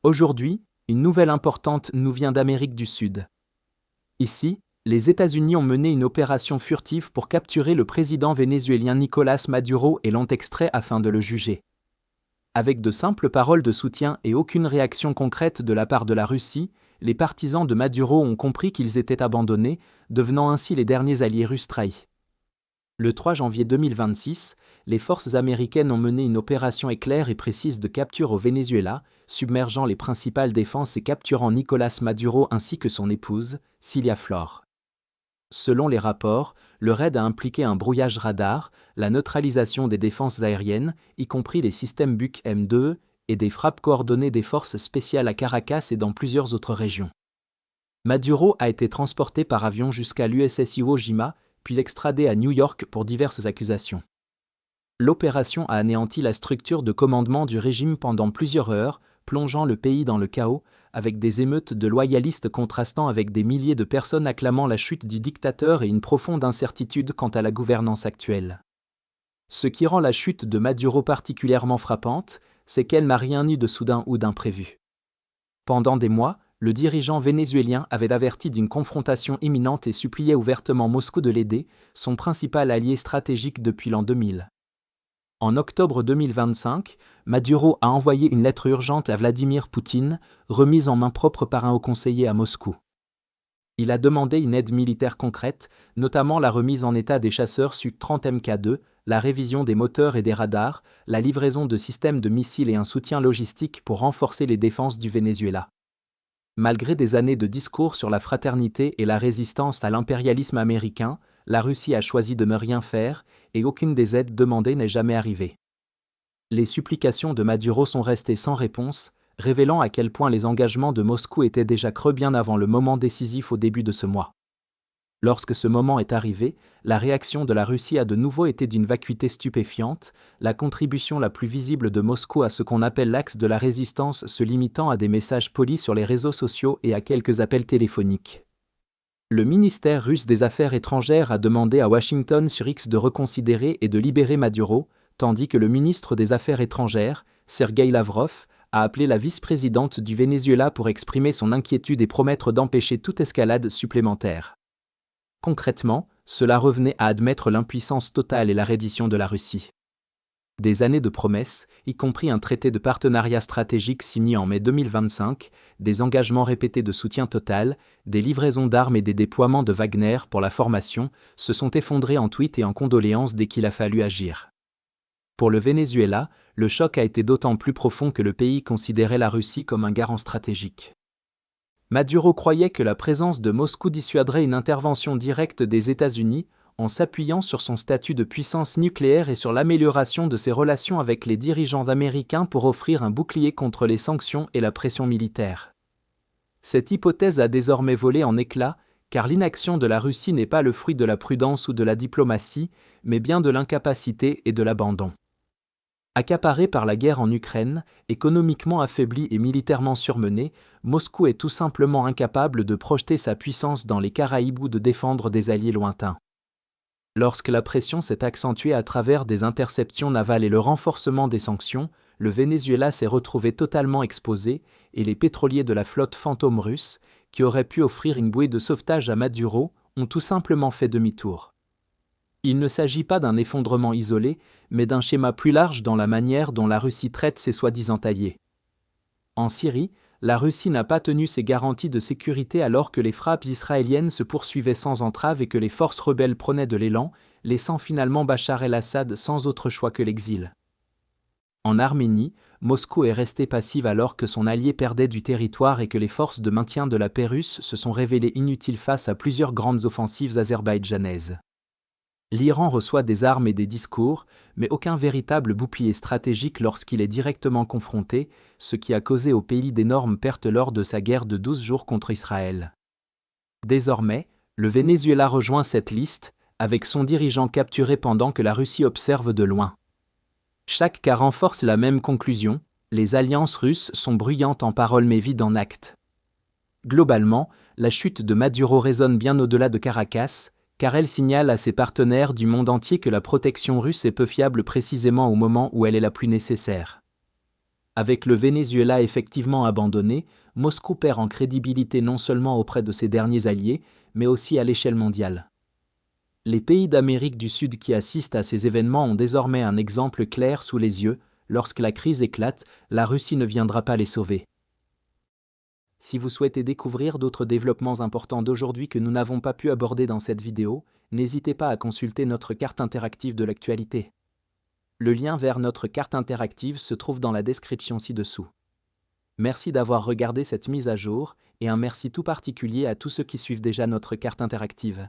Aujourd'hui, une nouvelle importante nous vient d'Amérique du Sud. Ici, les États-Unis ont mené une opération furtive pour capturer le président vénézuélien Nicolás Maduro et l'ont extrait afin de le juger. Avec de simples paroles de soutien et aucune réaction concrète de la part de la Russie, les partisans de Maduro ont compris qu'ils étaient abandonnés, devenant ainsi les derniers alliés russes trahis. Le 3 janvier 2026, les forces américaines ont mené une opération éclair et précise de capture au Venezuela, submergeant les principales défenses et capturant Nicolás Maduro ainsi que son épouse, Cilia Flor. Selon les rapports, le raid a impliqué un brouillage radar, la neutralisation des défenses aériennes, y compris les systèmes Buk M2, et des frappes coordonnées des forces spéciales à Caracas et dans plusieurs autres régions. Maduro a été transporté par avion jusqu'à l'USS Iwo Jima, puis extradé à New York pour diverses accusations. L'opération a anéanti la structure de commandement du régime pendant plusieurs heures, plongeant le pays dans le chaos, avec des émeutes de loyalistes contrastant avec des milliers de personnes acclamant la chute du dictateur et une profonde incertitude quant à la gouvernance actuelle. Ce qui rend la chute de Maduro particulièrement frappante, c'est qu'elle n'a rien eu de soudain ou d'imprévu. Pendant des mois, le dirigeant vénézuélien avait averti d'une confrontation imminente et suppliait ouvertement Moscou de l'aider, son principal allié stratégique depuis l'an 2000. En octobre 2025, Maduro a envoyé une lettre urgente à Vladimir Poutine, remise en main propre par un haut conseiller à Moscou. Il a demandé une aide militaire concrète, notamment la remise en état des chasseurs Su-30 Mk2, la révision des moteurs et des radars, la livraison de systèmes de missiles et un soutien logistique pour renforcer les défenses du Venezuela. Malgré des années de discours sur la fraternité et la résistance à l'impérialisme américain, la Russie a choisi de ne rien faire, et aucune des aides demandées n'est jamais arrivée. Les supplications de Maduro sont restées sans réponse, révélant à quel point les engagements de Moscou étaient déjà creux bien avant le moment décisif au début de ce mois. Lorsque ce moment est arrivé, la réaction de la Russie a de nouveau été d'une vacuité stupéfiante, la contribution la plus visible de Moscou à ce qu'on appelle l'axe de la résistance se limitant à des messages polis sur les réseaux sociaux et à quelques appels téléphoniques. Le ministère russe des Affaires étrangères a demandé à Washington sur X de reconsidérer et de libérer Maduro, tandis que le ministre des Affaires étrangères, Sergueï Lavrov, a appelé la vice-présidente du Venezuela pour exprimer son inquiétude et promettre d'empêcher toute escalade supplémentaire. Concrètement, cela revenait à admettre l'impuissance totale et la reddition de la Russie. Des années de promesses, y compris un traité de partenariat stratégique signé en mai 2025, des engagements répétés de soutien total, des livraisons d'armes et des déploiements de Wagner pour la formation, se sont effondrés en tweets et en condoléances dès qu'il a fallu agir. Pour le Venezuela, le choc a été d'autant plus profond que le pays considérait la Russie comme un garant stratégique. Maduro croyait que la présence de Moscou dissuaderait une intervention directe des États-Unis, en s'appuyant sur son statut de puissance nucléaire et sur l'amélioration de ses relations avec les dirigeants américains pour offrir un bouclier contre les sanctions et la pression militaire. Cette hypothèse a désormais volé en éclats, car l'inaction de la Russie n'est pas le fruit de la prudence ou de la diplomatie, mais bien de l'incapacité et de l'abandon. Accaparé par la guerre en Ukraine, économiquement affaibli et militairement surmené, Moscou est tout simplement incapable de projeter sa puissance dans les Caraïbes ou de défendre des alliés lointains. Lorsque la pression s'est accentuée à travers des interceptions navales et le renforcement des sanctions, le Venezuela s'est retrouvé totalement exposé et les pétroliers de la flotte fantôme russe, qui auraient pu offrir une bouée de sauvetage à Maduro, ont tout simplement fait demi-tour. Il ne s'agit pas d'un effondrement isolé, mais d'un schéma plus large dans la manière dont la Russie traite ses soi-disant alliés. En Syrie, la Russie n'a pas tenu ses garanties de sécurité alors que les frappes israéliennes se poursuivaient sans entrave et que les forces rebelles prenaient de l'élan, laissant finalement Bachar el-Assad sans autre choix que l'exil. En Arménie, Moscou est resté passif alors que son allié perdait du territoire et que les forces de maintien de la paix russe se sont révélées inutiles face à plusieurs grandes offensives azerbaïdjanaises. L'Iran reçoit des armes et des discours, mais aucun véritable bouclier stratégique lorsqu'il est directement confronté, ce qui a causé au pays d'énormes pertes lors de sa guerre de 12 jours contre Israël. Désormais, le Venezuela rejoint cette liste, avec son dirigeant capturé pendant que la Russie observe de loin. Chaque cas renforce la même conclusion, les alliances russes sont bruyantes en paroles mais vides en actes. Globalement, la chute de Maduro résonne bien au-delà de Caracas, car elle signale à ses partenaires du monde entier que la protection russe est peu fiable précisément au moment où elle est la plus nécessaire. Avec le Venezuela effectivement abandonné, Moscou perd en crédibilité non seulement auprès de ses derniers alliés, mais aussi à l'échelle mondiale. Les pays d'Amérique du Sud qui assistent à ces événements ont désormais un exemple clair sous les yeux: lorsque la crise éclate, la Russie ne viendra pas les sauver. Si vous souhaitez découvrir d'autres développements importants d'aujourd'hui que nous n'avons pas pu aborder dans cette vidéo, n'hésitez pas à consulter notre carte interactive de l'actualité. Le lien vers notre carte interactive se trouve dans la description ci-dessous. Merci d'avoir regardé cette mise à jour, et un merci tout particulier à tous ceux qui suivent déjà notre carte interactive.